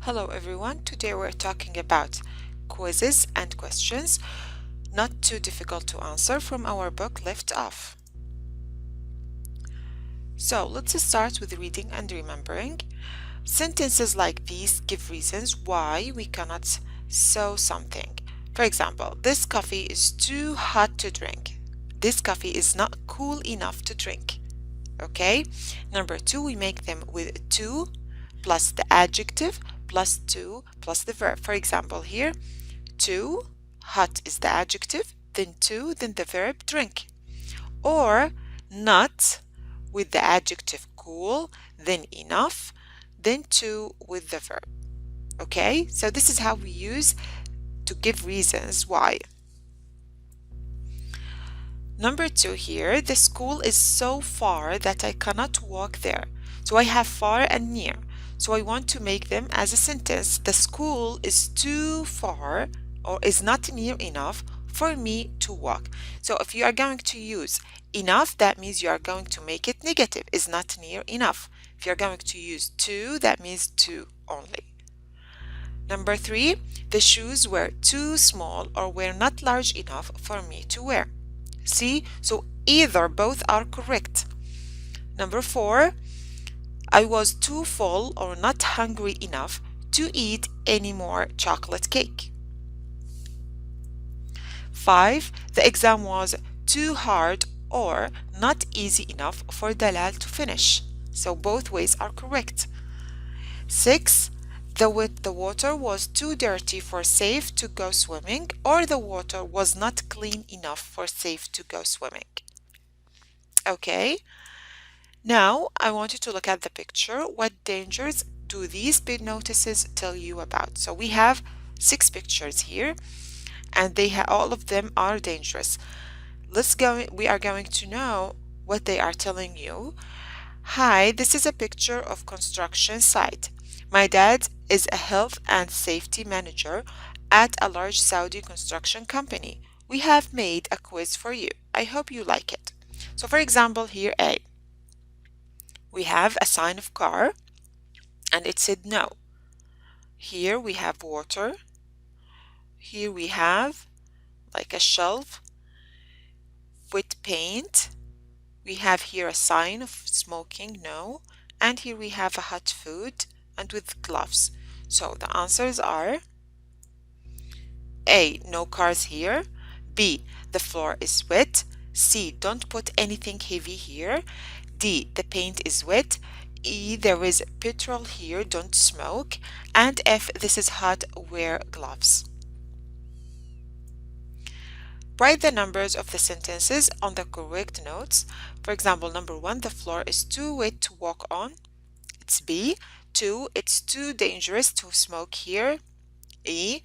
Hello everyone, today we're talking about quizzes and questions, not too difficult to answer, from our book Left Off. So let's start with reading and remembering. Sentences like these give reasons why we cannot sew something. For example, this coffee is too hot to drink. This coffee is not cool enough to drink. Okay? Number two, we make them with to plus the adjective plus to plus the verb. For example, here, too hot is the adjective, then to, then the verb drink. Or not with the adjective cool, then enough, then to with the verb. Okay, so this is how we use to give reasons why. Number two here, the school is so far that I cannot walk there. So I have far and near. So I want to make them as a sentence. The school is too far or is not near enough for me to walk. So if you are going to use enough, that means you are going to make it negative, is not near enough. If you're going to use to, that means to only. Number three, the shoes were too small or were not large enough for me to wear. See, so either both are correct. Number four, I was too full or not hungry enough to eat any more chocolate cake. 5. The exam was too hard or not easy enough for Dalal to finish. So both ways are correct. 6. The water was too dirty for safe to go swimming, or the water was not clean enough for safe to go swimming. Okay, now I want you to look at the picture. What dangers do these big notices tell you about? So we have 6 pictures here, and all of them are dangerous. We are going to know what they are telling you. Hi, this is a picture of construction site. My dad is a health and safety manager at a large Saudi construction company. We have made a quiz for you. I hope you like it. So for example, here A, we have a sign of car and it said no. Here we have water. Here we have like a shelf with paint. We have here a sign of smoking, no. And here we have a hot food and with gloves. So the answers are A, no cars here. B, the floor is wet. C, don't put anything heavy here. D, the paint is wet. E, there is petrol here, don't smoke. And F, this is hot, wear gloves. Write the numbers of the sentences on the correct notes. For example, number 1, the floor is too wet to walk on. It's B. 2, it's too dangerous to smoke here. E.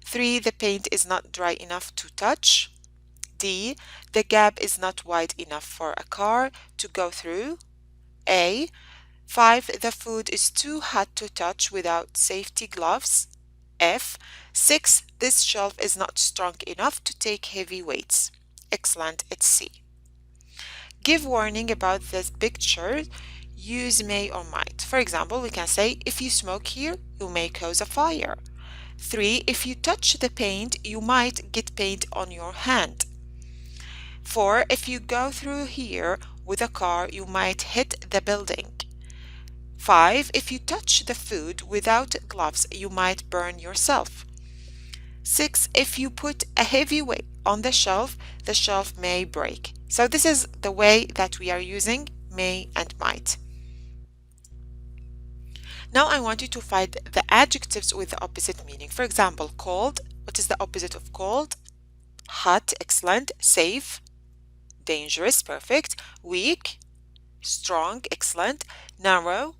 3, the paint is not dry enough to touch. D, the gap is not wide enough for a car to go through. A. 5, the food is too hot to touch without safety gloves. F. 6, this shelf is not strong enough to take heavy weights. Excellent, it's C. Give warning about this picture. Use may or might. For example, we can say, if you smoke here, you may cause a fire. 3, if you touch the paint, you might get paint on your hand. 4, if you go through here with a car, you might hit the building. 5, if you touch the food without gloves, you might burn yourself. 6, if you put a heavy weight on the shelf may break. So this is the way that we are using may and might. Now I want you to find the adjectives with the opposite meaning. For example, cold. What is the opposite of cold? Hot, excellent. Safe, dangerous, perfect. Weak, strong, excellent. Narrow,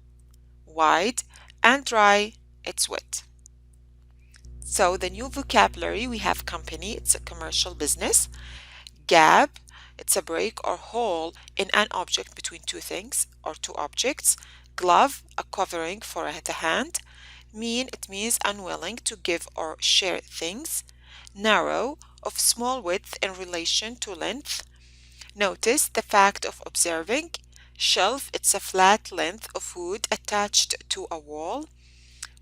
wide. And dry, it's wet. So the new vocabulary, we have company, it's a commercial business. Gap, it's a break or hole in an object between two things or two objects. Glove, a covering for the hand. Mean, it means unwilling to give or share things. Narrow, of small width in relation to length. Notice, the fact of observing. Shelf, it's a flat length of wood attached to a wall.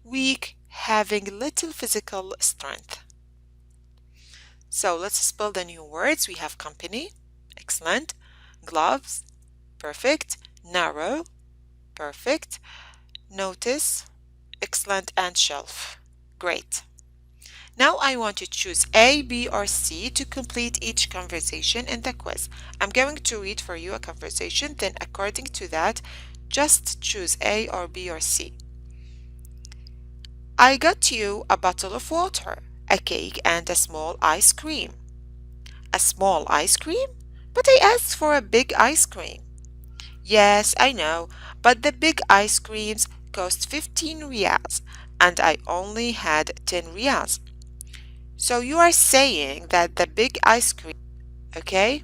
Weak, having little physical strength. So let's spell the new words. We have company, excellent, gloves, perfect, narrow, perfect, notice, excellent, and shelf. Great. Now I want to choose A, B, or C to complete each conversation in the quiz. I'm going to read for you a conversation, then according to that, just choose A or B or C. I got you a bottle of water, a cake, and a small ice cream. A small ice cream? But I asked for a big ice cream. Yes, I know, but the big ice creams cost 15 riyals, and I only had 10 riyals. So you are saying that the big ice cream, okay?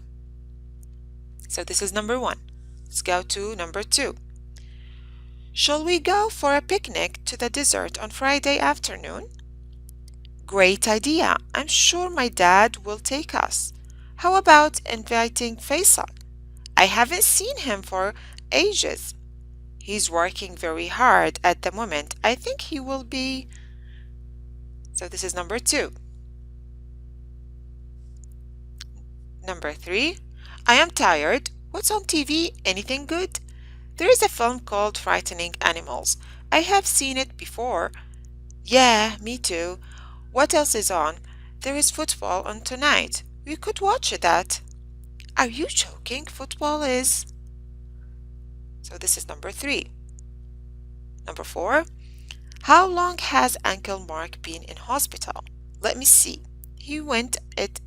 So this is number one. Let's go to number two. Shall we go for a picnic to the desert on Friday afternoon? Great idea. I'm sure my dad will take us. How about inviting Faisal? I haven't seen him for ages. He's working very hard at the moment. I think he will be. So this is number two. Number three. I am tired. What's on TV? Anything good? There is a film called Frightening Animals. I have seen it before. Yeah, me too. What else is on? There is football on tonight. We could watch that. Are you joking? Football is. So this is number three. Number four. How long has Uncle Mark been in hospital? Let me see. He went it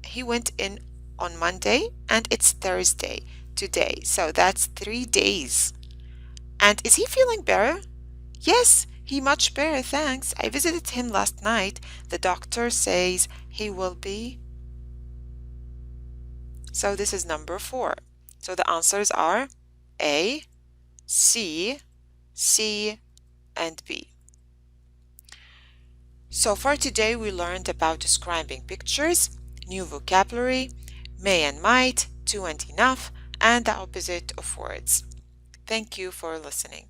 he went in on Monday and it's Thursday today. So that's 3 days. And is he feeling better? Yes, he much better, thanks. I visited him last night. The doctor says he will be. So this is number four. So the answers are A, C, C, and B. So for today, we learned about describing pictures, new vocabulary, may and might, to and enough, and the opposite of words. Thank you for listening.